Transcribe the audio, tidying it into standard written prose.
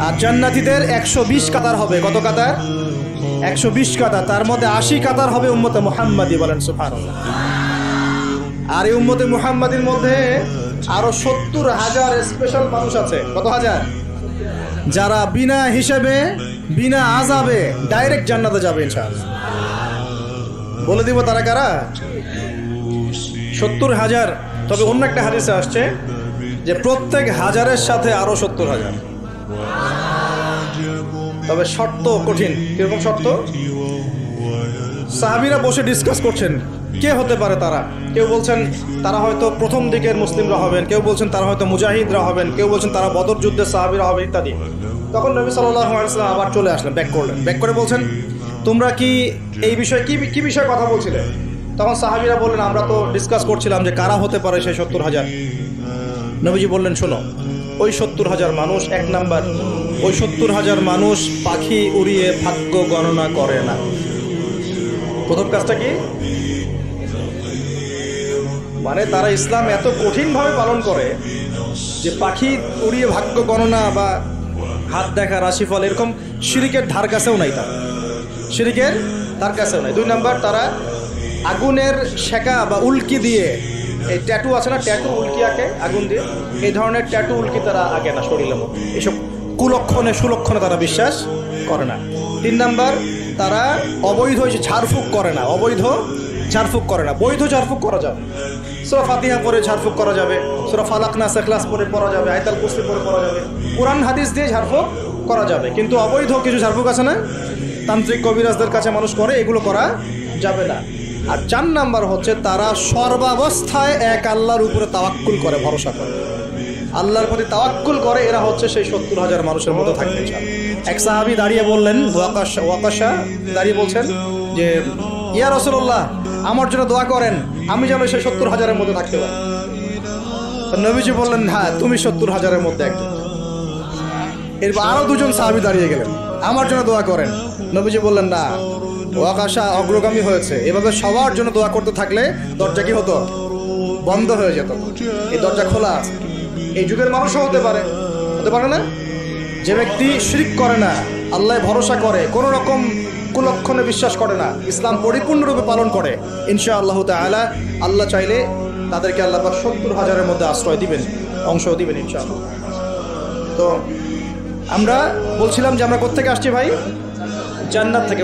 আর জান্নাতীদের 120 কাতার হবে। কত কাতার? 120 কাতার। তার মধ্যে 80 কাতার হবে উম্মতে মুহাম্মাদি। বলেন সুবহানাল্লাহ। আর এই উম্মতে মুহাম্মাদির মধ্যে আরো 70,000 স্পেশাল মানুষ আছে। কত হাজার? যারা বিনা হিসেবে বিনা আযাবে ডাইরেক্ট জান্নাতে যাবে ইনশাআল্লাহ। বলে দিব তারা কারা? 70,000। তবে অন্য একটা হাদিসে আসছে যে প্রত্যেক হাজারের সাথে আরো 70,000। তবে শর্ত কঠিন। কিরকম শর্ত? সাহাবীরা বসে ডিসকাস করছেন কে হতে পারে তারা। কেউ বলছেন তারা হয়তো প্রথম দিকের মুসলিমরা হবেন, কেউ বলছেন তারা হয়তো মুজাহিদরা হবেন, কেউ বলছেন তারা বদর যুদ্ধের সাহাবীরা হবে ইত্যাদি। তখন নবী সাল্লাল্লাহু আলাইহি ওয়াসাল্লাম আবার চলে আসলেন, ব্যাক করলেন। ব্যাক করে বলছেন তোমরা কি এই বিষয়ে কি বিষয়ে কথা বলছিলে? তখন সাহাবীরা বললেন আমরা তো ডিসকাস করছিলাম যে কারা হতে পারে সেই 70,000। নবীজি বললেন শোনো, ওই 70,000 মানুষ, এক নাম্বার, ওই 70,000 মানুষ পাখি উড়িয়ে ভাগ্য গণনা করে না। প্রথম কাজটা কি? মানে তারা ইসলাম এত কঠিনভাবে পালন করে যে পাখি উড়িয়ে ভাগ্য গণনা বা হাত দেখা, রাশিফল, এরকম শিরিকের ধার কাছেও নাই। তারা শিরিকের ধার কাছেও নাই। 2 নাম্বার, তারা আগুনের শেখা বা উল্কি দিয়ে, এই ট্যাটু আছে না, ট্যাটু উল্কি আঁকে আগুন দিয়ে, এই ধরনের ট্যাটু উল্কি তারা আঁকে না শরীরের মধ্যে। এসব কুলক্ষণে সুলক্ষণে তারা বিশ্বাস করে না। 3 নাম্বার, তারা অবৈধ ঝাড়ফুঁক করে না। অবৈধ ঝাড়ফুঁক করে না। বৈধ ঝাড়ফুঁক করা যাবে, সূরা ফাতিহা পড়ে ঝাড়ফুঁক করা যাবে, সূরা ফালাক নাস ইখলাস পড়ে পড়া যাবে, আয়াতুল কুরসি পড়ে পড়া যাবে, কোরআন হাদিস দিয়ে ঝাড়ফুঁক করা যাবে। কিন্তু অবৈধ কিছু ঝাড়ফুঁক আছে না, তান্ত্রিক কবিরাজদের কাছে মানুষ করে, এগুলো করা যাবে না। আর 4 নাম্বার হচ্ছে তারা সর্বাবস্থায় এক আল্লাহর উপরে তাওয়াক্কুল করে, ভরসা করে, আল্লাহর প্রতি তাওয়াক্কুল করে। এরা হচ্ছে সেই 70,000 মানুষের মধ্যে থাকবে। এক সাহাবী দাঁড়িয়ে বললেন, ওয়াকাশা দাঁড়িয়ে বলছেন যে ইয়া রাসূলুল্লাহ, আমার জন্য দোয়া করেন, আমি যেন সেই 70,000-এর মধ্যে থাকতে পারি। নবীজি বললেন হ্যাঁ, তুমি 70,000-এর মধ্যে একজন। এরপর আরো 2 জন সাহাবী দাঁড়িয়ে গেলেন, আমার জন্য দোয়া করেন। নবীজি বললেন না, ওয়াকাশা অগ্রগামী হয়েছে। এভাবে সবার জন্য দোয়া করতে থাকলে দরজা কি হতো? বন্ধ হয়ে যেত। এই দরজা খোলা আছে। এই যুগের মানুষও হতে পারে না? যে ব্যক্তি শিরক করে না, আল্লাহ ভরসা করে, কোনো রকম কুলক্ষণে বিশ্বাস করে না, ইসলাম পরিপূর্ণরূপে পালন করে, ইনশাআল্লাহ তাআলা আল্লাহ চাইলে তাদেরকে আল্লাহ পাক 70,000-এর মধ্যে আশ্রয় দিবেন, অংশ দিবেন ইনশাআল্লাহ। তো আমরা বলছিলাম যে আমরা কোত্থেকে আসছি ভাই? জান্নাত থেকে।